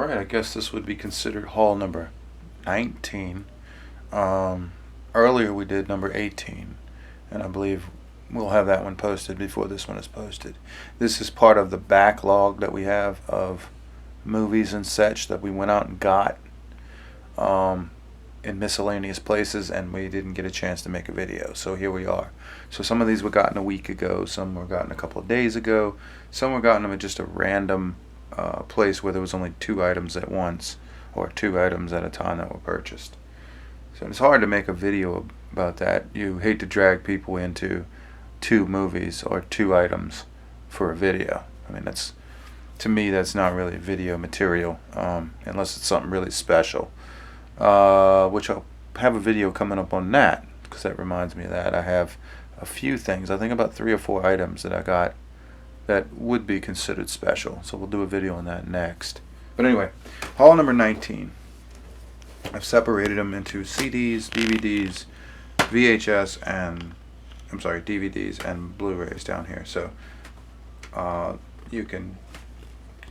Alright, I guess this would be considered haul number 19. Earlier we did number 18, and I believe we'll have that one posted before this one is posted. This is part of the backlog that we have of movies and such that we went out and got in miscellaneous places, and we didn't get a chance to make a video. So here we are. So some of these were gotten a week ago, some were gotten a couple of days ago, some were gotten at just a random place where there was only 2 items at once, or 2 items at a time that were purchased. So it's hard to make a video about that. You hate to drag people into 2 movies or 2 items for a video. I mean, that's, to me, that's not really video material, unless it's something really special. Which I'll have a video coming up on that, because that reminds me of that. I have a few things, I think about 3 or 4 items that I got that would be considered special. So we'll do a video on that next. But anyway, haul number 19. I've separated them into CDs, DVDs, VHS, and DVDs and Blu-Rays down here. So you can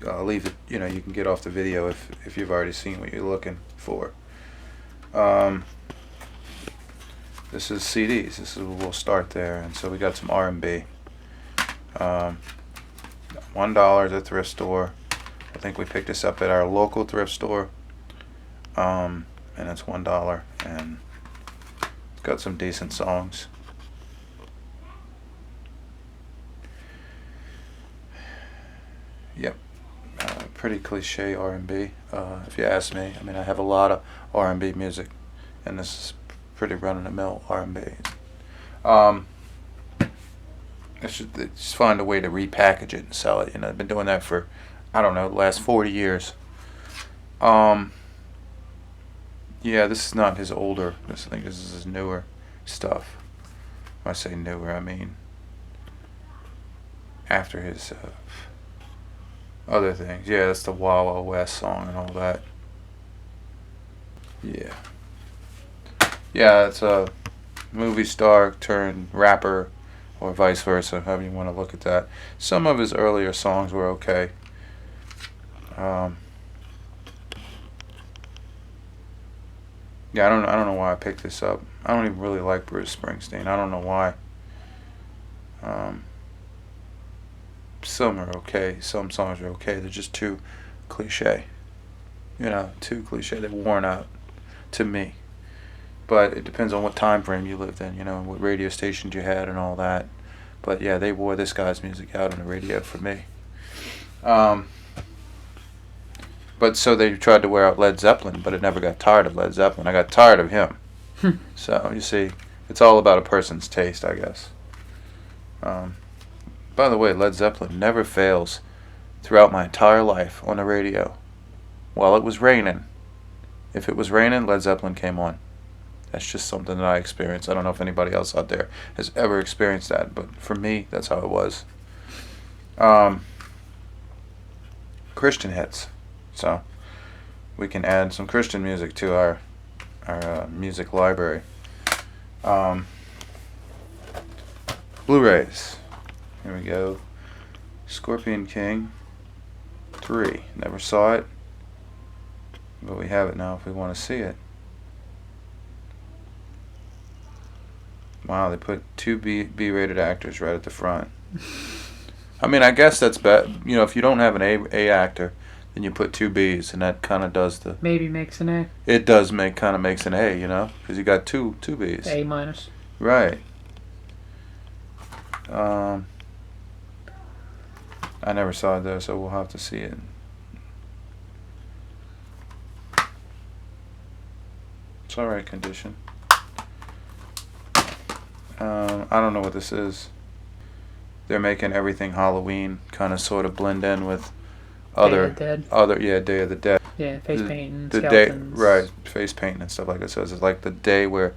leave it. You know, you can get off the video if you've already seen what you're looking for. This is CDs. This is we'll start there, and so we got some R&B. $1 at the thrift store. I think we picked this up at our local thrift store. And it's $1, and it's got some decent songs. Yep, pretty cliche R&B, if you ask me. I mean, I have a lot of R&B music, and this is pretty run-of-the-mill R&B. I should just find a way to repackage it and sell it. You know, I've been doing that for, I don't know, the last 40 years. Yeah, this is not his older. I think this is his newer stuff. When I say newer, I mean after his other things. Yeah, that's the Wild Wild West song and all that. Yeah. Yeah, it's a movie star turned rapper, or vice versa, however you want to look at that. Some of his earlier songs were okay. Yeah, I don't know why I picked this up. I don't even really like Bruce Springsteen. I don't know why. Some are okay. Some songs are okay. They're just too cliche. You know, too cliche. They're worn out to me. But it depends on what time frame you lived in, you know, and what radio stations you had and all that. But yeah, they wore this guy's music out on the radio for me. But so they tried to wear out Led Zeppelin, but it never got tired of Led Zeppelin. I got tired of him. So you see, it's all about a person's taste, I guess. By the way, Led Zeppelin never fails throughout my entire life on the radio. While it was raining, if it was raining, Led Zeppelin came on. That's just something that I experienced. I don't know if anybody else out there has ever experienced that, but for me, that's how it was. Christian hits. So we can add some Christian music to our music library. Blu-rays. Here we go. Scorpion King 3. Never saw it, but we have it now if we want to see it. Wow, they put 2 B-rated actors right at the front. I mean, I guess that's bad. You know, if you don't have an A actor, then you put 2 Bs, and that kind of does the... Maybe makes an A. It does kind of makes an A, you know, because you got two Bs. A minus. Right. I never saw it there, so we'll have to see it. It's alright condition. I don't know what this is. They're making everything Halloween kind of sort of blend in with other Day of Day of the Dead. Yeah, face painting, the skeletons. day, right, face painting and stuff like that. So it's like the day where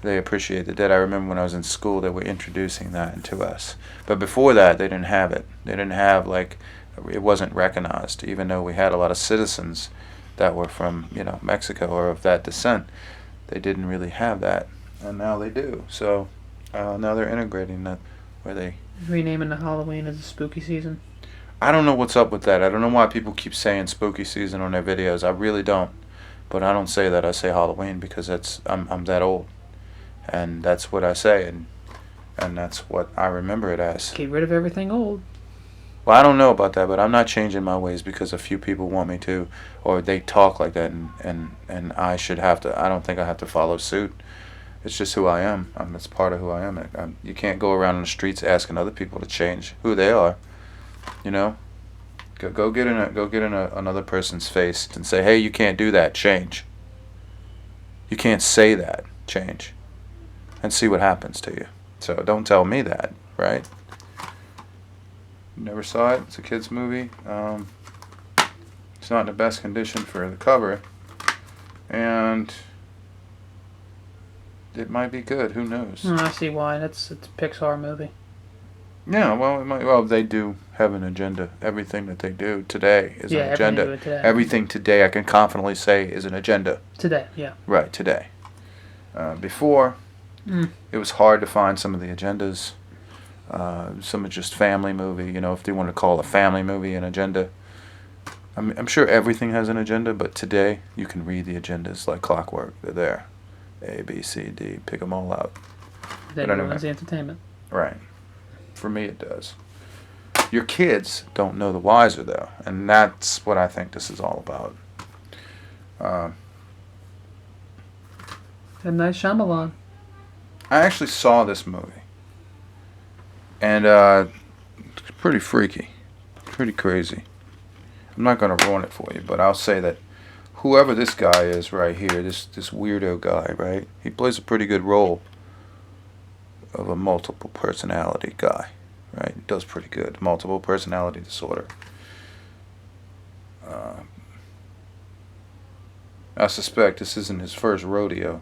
they appreciate the dead. I remember when I was in school, they were introducing that to us. But before that, they didn't have it. They didn't have, like, it wasn't recognized, even though we had a lot of citizens that were from, you know, Mexico or of that descent. They didn't really have that, and now they do. So now they're integrating that, where they renaming the Halloween as a spooky season. I don't know what's up with that. I don't know why people keep saying spooky season on their videos. I really don't. But I don't say that. I say Halloween because I'm that old, and that's what I say, and that's what I remember it as. Get rid of everything old. Well, I don't know about that, but I'm not changing my ways because a few people want me to, or they talk like that, and I should have to. I don't think I have to follow suit. It's just who I am. It's part of who I am. You can't go around in the streets asking other people to change who they are. You know, go get in another person's face and say, hey, you can't do that. Change. You can't say that. Change, and see what happens to you. So don't tell me that, right? Never saw it. It's a kids' movie. It's not in the best condition for the cover, and it might be good. Who knows? I see why. It's a Pixar movie. Yeah, well, they do have an agenda. Everything that they do today is an agenda. Everything today, I can confidently say, is an agenda. Today, yeah. Right, today. Before, it was hard to find some of the agendas. Some are just family movie, if they want to call a family movie an agenda. I'm sure everything has an agenda, but today you can read the agendas like clockwork. They're there. A, B, C, D. Pick them all out. Then ruins the entertainment. Right. For me, it does. Your kids don't know the wiser, though, and that's what I think this is all about. A nice Shyamalan. I actually saw this movie, and it's pretty freaky, pretty crazy. I'm not going to ruin it for you, but I'll say that whoever this guy is right here, this weirdo guy, right, he plays a pretty good role of a multiple personality guy, right? He does pretty good. Multiple personality disorder. I suspect this isn't his first rodeo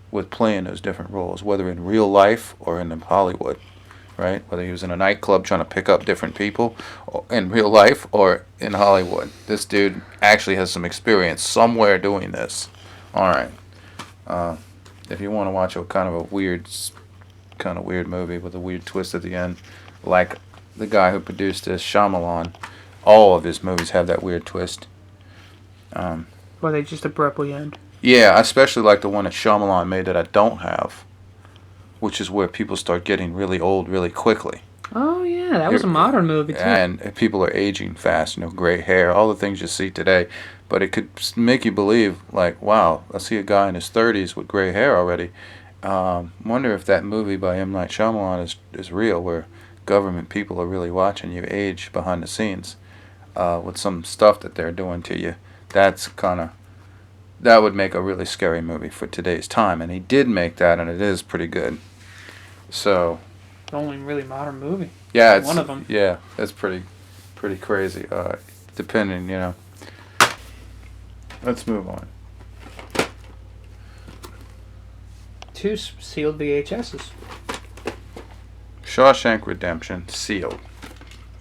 with playing those different roles, whether in real life or in Hollywood, right? Whether he was in a nightclub trying to pick up different people in real life or in Hollywood. This dude actually has some experience somewhere doing this. All right. If you want to watch a kind of weird movie with a weird twist at the end, like the guy who produced this, Shyamalan, all of his movies have that weird twist. Or they just abruptly end. Yeah, I especially like the one that Shyamalan made that I don't have, which is where people start getting really old really quickly. Oh, yeah, that was a modern movie, too. And people are aging fast, gray hair, all the things you see today. But it could make you believe, like, wow, I see a guy in his 30s with gray hair already. Wonder if that movie by M. Night Shyamalan is real, where government people are really watching you age behind the scenes with some stuff that they're doing to you. That would make a really scary movie for today's time, and he did make that, and it is pretty good. So, the only really modern movie. Yeah, it's one of them. Yeah, that's pretty crazy. Depending, Let's move on. 2 sealed VHSs. Shawshank Redemption sealed.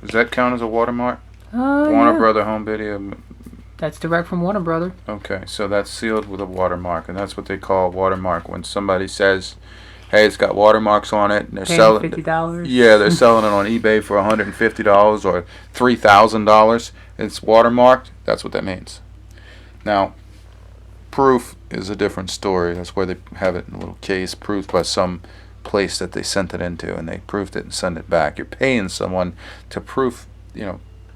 Does that count as a watermark? Warner Brother Home Video. That's direct from Warner Brother. Okay, so that's sealed with a watermark, and that's what they call watermark when somebody says, "Hey, it's got watermarks on it," and they're selling $50. Yeah, they're selling it on eBay for $150 or $3,000. It's watermarked. That's what that means. Now, proof is a different story. That's where they have it in a little case, proof by some place that they sent it into, and they proofed it and sent it back. You're paying someone to proof,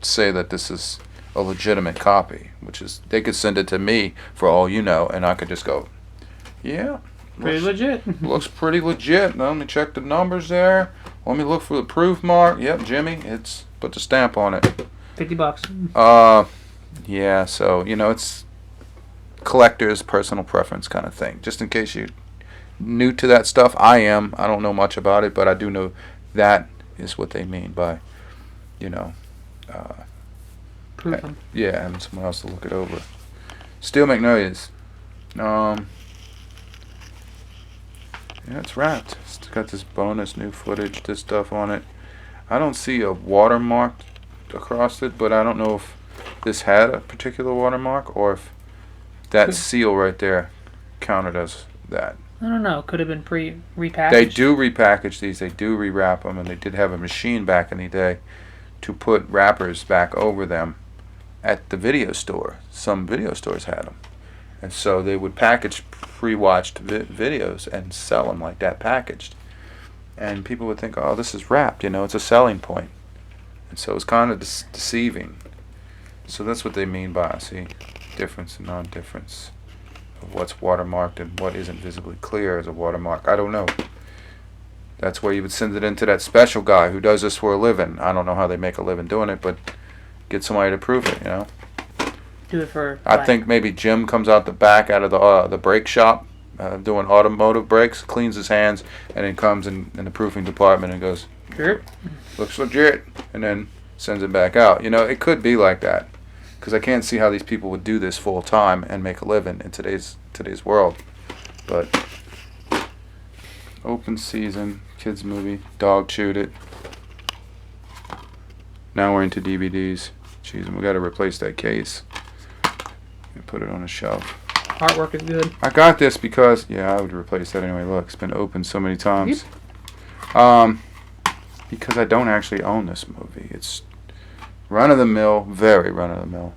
say that this is a legitimate copy, which is, they could send it to me for all you know, and I could just go, yeah. Pretty legit. Looks pretty legit. Now, let me check the numbers there. Let me look for the proof mark. Yep, Jimmy, it's put the stamp on it. $50. Yeah, so, it's collector's personal preference kind of thing. Just in case you're new to that stuff, I don't know much about it, but I do know that is what they mean by, Proofing. Yeah, having someone else to look it over. Steel Magnolias. Yeah, it's wrapped. It's got this bonus new footage, this stuff on it. I don't see a watermark across it, but I don't know if this had a particular watermark or if that seal right there counted as that. I don't know. Could have been repackaged. They do repackage these. They do rewrap them, and they did have a machine back in the day to put wrappers back over them at the video store. Some video stores had them. And so they would package pre-watched videos and sell them like that, packaged. And people would think, oh, this is wrapped, it's a selling point. And so it's kind of deceiving. So that's what they mean by, see, difference and non-difference of what's watermarked and what isn't visibly clear as a watermark. I don't know. That's where you would send it into that special guy who does this for a living. I don't know how they make a living doing it, but get somebody to prove it, Do it for. I think maybe Jim comes out the back out of the brake shop doing automotive brakes, cleans his hands, and then comes in the proofing department and goes, Sure. looks legit, and then sends it back out. It could be like that, because I can't see how these people would do this full time and make a living in today's world. But open season kids movie, dog chewed it. Now we're into DVDs. Jeez, we got to replace that case and put it on a shelf. Artwork is good. I got this because I would replace that anyway. Look, it's been opened so many times. Because I don't actually own this movie. It's run-of-the-mill, very run-of-the-mill.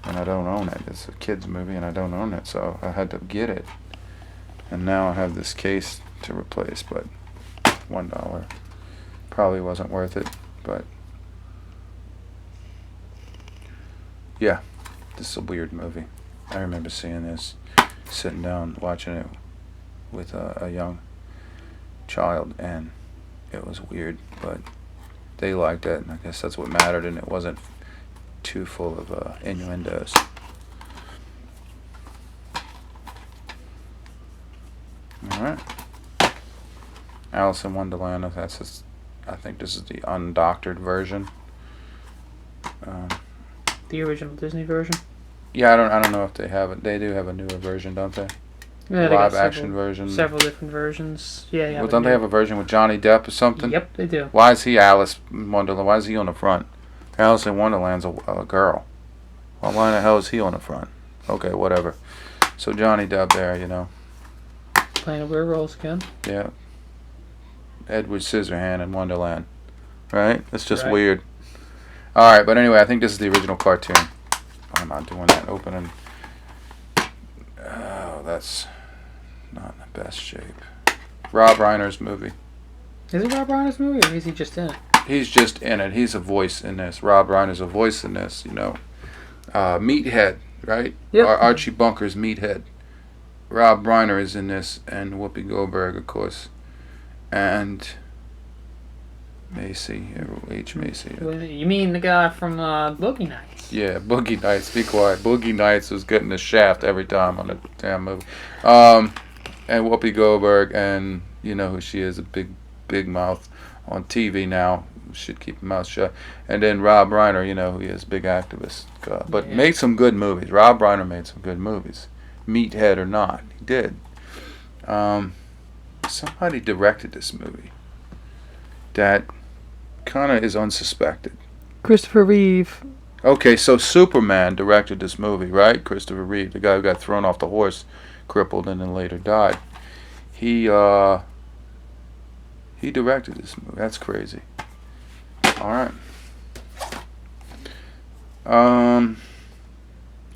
And I don't own it. It's a kid's movie and I don't own it, so I had to get it. And now I have this case to replace, but $1 probably wasn't worth it. But yeah, this is a weird movie. I remember seeing this, sitting down watching it with a young child, and it was weird, but they liked it, and I guess that's what mattered, and it wasn't too full of innuendos. Alright. Alice in Wonderland, I think this is the undoctored version. The original Disney version? Yeah, I don't know if they have it. They do have a newer version, don't they? Yeah, they got Live action version. Several different versions. Yeah. Well, don't they have a version with Johnny Depp or something? Yep, they do. Why is he Alice in Wonderland? Why is he on the front? Alice in Wonderland's a girl. Well, why the hell is he on the front? Okay, whatever. So Johnny Depp there, Playing a weird roles again. Yeah. Edward Scissorhand in Wonderland. Right? It's just Right. weird. Alright, but anyway, I think this is the original cartoon. I'm not doing that opening. Oh, that's not in the best shape. Rob Reiner's movie. Is it Rob Reiner's movie, or is he just in it? He's just in it. He's a voice in this. Rob Reiner's a voice in this, Meathead, right? Yep. Archie Bunker's Meathead. Rob Reiner is in this, and Whoopi Goldberg, of course. And Macy, H. Macy. You mean the guy from Boogie Nights? Yeah, Boogie Nights. Be quiet. Boogie Nights was getting the shaft every time on the damn movie. And Whoopi Goldberg, and you know who she is, a big mouth on TV now. Should keep her mouth shut. And then Rob Reiner, who he is, big activist. But made some good movies. Rob Reiner made some good movies. Meathead or not, he did. Somebody directed this movie that kind of is unsuspected. Christopher Reeve. Okay, so Superman directed this movie, right? Christopher Reeve, the guy who got thrown off the horse, crippled, and then later died. He directed this movie. That's crazy. All right. I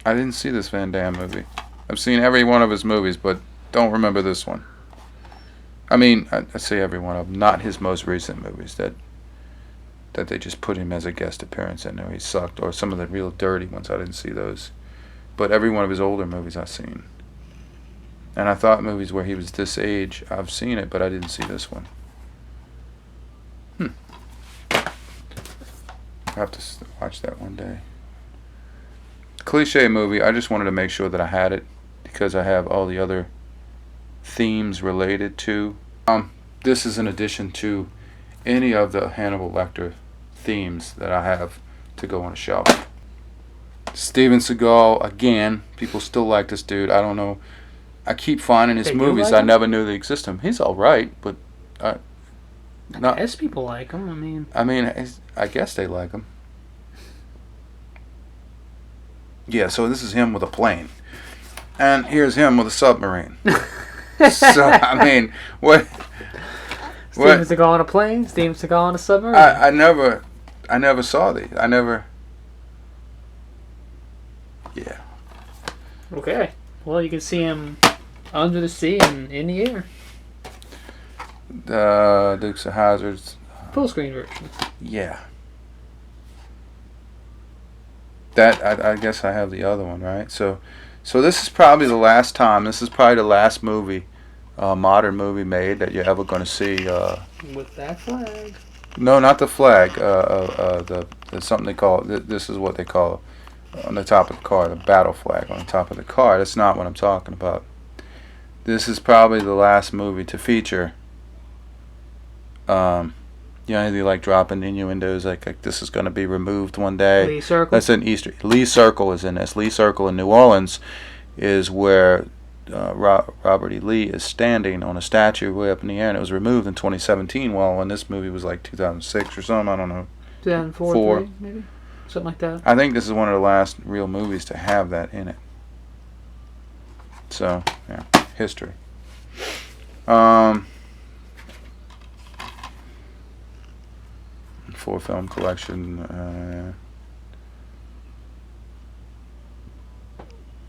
didn't see this Van Damme movie. I've seen every one of his movies, but don't remember this one. I mean, I say every one of them, not his most recent movies that they just put him as a guest appearance in there. He sucked, or some of the real dirty ones. I didn't see those, but every one of his older movies I've seen. And I thought movies where he was this age, I've seen it, but I didn't see this one. I'll have to watch that one day. Cliche movie. I just wanted to make sure that I had it because I have all the other themes related to. This is in addition to any of the Hannibal Lecter themes that I have to go on a shelf. Steven Seagal, again, people still like this dude. I don't know. I keep finding his movies. Like I him? never knew they existed. He's all right, but I guess people like him. I guess they like him. Yeah, so this is him with a plane. And here's him with a submarine. So, what? Steven Seagal on a plane? Steven Seagal on a submarine? I never I never saw these. I never. Yeah. Okay. Well, you can see him under the sea and in the air. The Dukes of Hazzard's. Full screen version. Yeah. That I guess I have the other one, right? So this is probably the last time. This is probably the last movie, modern movie made that you're ever going to see. With that flag. No, not the flag. The something they call. This is what they call on the top of the car, the battle flag on the top of the car. That's not what I'm talking about. This is probably the last movie to feature. Anything like dropping innuendos like this is going to be removed one day. Lee Circle. That's an Easter. Lee Circle is in this. Lee Circle in New Orleans is where Robert E. Lee is standing on a statue way up in the air, and it was removed in 2017. Well, when this movie was like 2006 or something, I don't know. 2004, maybe? Something like that. I think this is one of the last real movies to have that in it. So, yeah, history. Four film collection.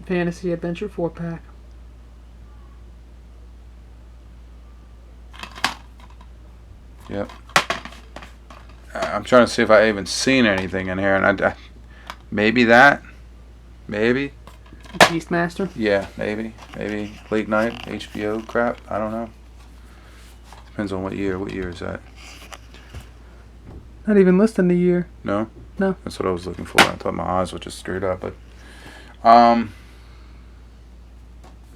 Fantasy Adventure 4-pack. Yep. I'm trying to see if I even seen anything in here, and I maybe that, maybe. Beastmaster. Yeah, maybe late night HBO crap. I don't know. Depends on what year. What year is that? Not even listing the year. No. No. That's what I was looking for. I thought my eyes were just screwed up, but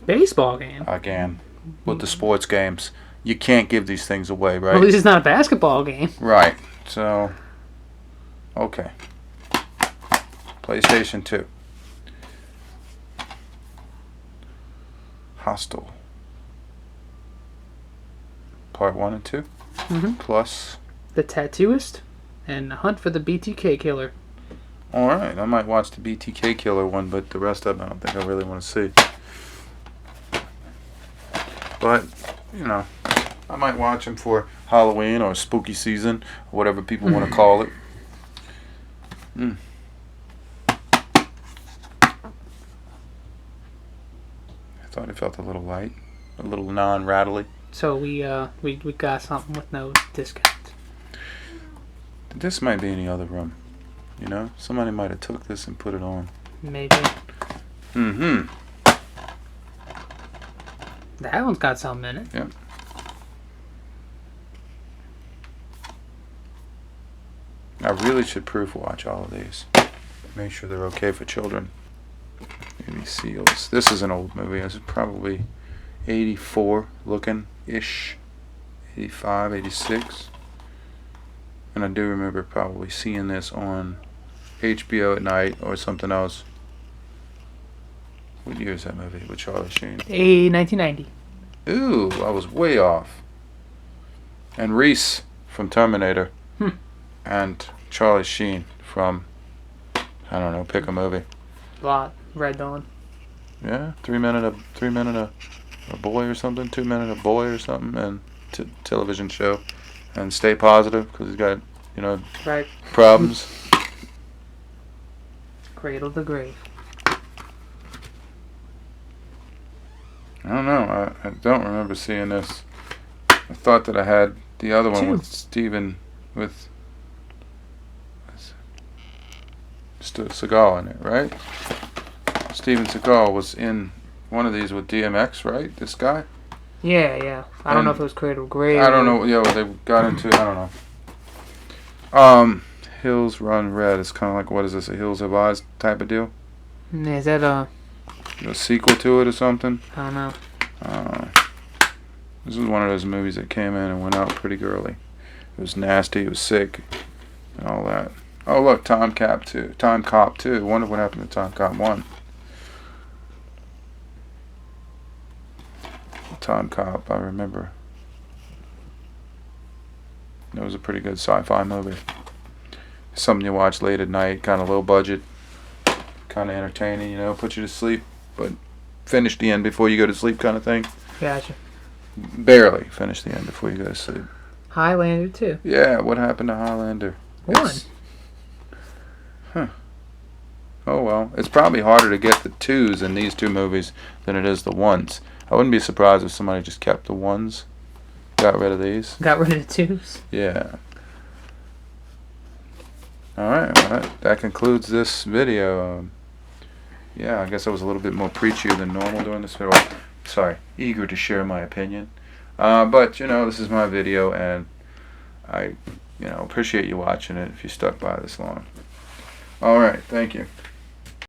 Baseball game. again, with the sports games, you can't give these things away, right? Well, at least it's not a basketball game. Right. So, okay. PlayStation 2. Hostel. Part 1 and 2. Mm-hmm. Plus. The Tattooist and Hunt for the BTK Killer. Alright, I might watch the BTK Killer one, but the rest of them I don't think I really want to see. But, I might watch them for Halloween or spooky season, or whatever people want to call it. I thought it felt a little light, a little non-rattly. So we got something with no discounts. This might be in the other room. Somebody might have took this and put it on. Maybe. Mm-hmm. That one's got something in it. Yep. I really should proof watch all of these. Make sure they're okay for children. Maybe seals. This is an old movie. This is probably 84 looking-ish. 85, 86. And I do remember probably seeing this on HBO at night or something else. What year is that movie with Charlie Sheen? 1990. Ooh, I was way off. And Reese from Terminator. And Charlie Sheen from, I don't know, pick a movie. Red Dawn. Yeah, 3 minute a boy or something, 2 minute a boy or something, and television show. And stay positive because he's got, right, problems. Cradle to Grave. I don't know. I don't remember seeing this. I thought that I had the other one with Steven with Seagal in it, right? Steven Seagal was in one of these with DMX, right? This guy? Yeah. I don't know if it was Cradle to Grave. I don't know. Yeah, they got into. I don't know. Hills Run Red. It's kind of like, what is this? A Hills Have Eyes type of deal? Is that a sequel to it or something? I don't know. This was one of those movies that came in and went out pretty early. It was nasty. It was sick, and all that. Oh look, Time Cop 2. I wonder what happened to Time Cop 1. Time Cop, I remember. It was a pretty good sci-fi movie. Something you watch late at night, kind of low budget, kind of entertaining, put you to sleep, but finish the end before you go to sleep kind of thing. Gotcha. Barely finish the end before you go to sleep. Highlander 2. Yeah, what happened to Highlander? 1. Oh well, it's probably harder to get the 2s in these 2 movies than it is the 1s. I wouldn't be surprised if somebody just kept the 1s, got rid of these. Got rid of the 2s. Yeah. Alright, well, that concludes this video. Yeah, I guess I was a little bit more preachy than normal during this video. Sorry, eager to share my opinion. But, this is my video, and I, appreciate you watching it if you stuck by this long. Alright, thank you.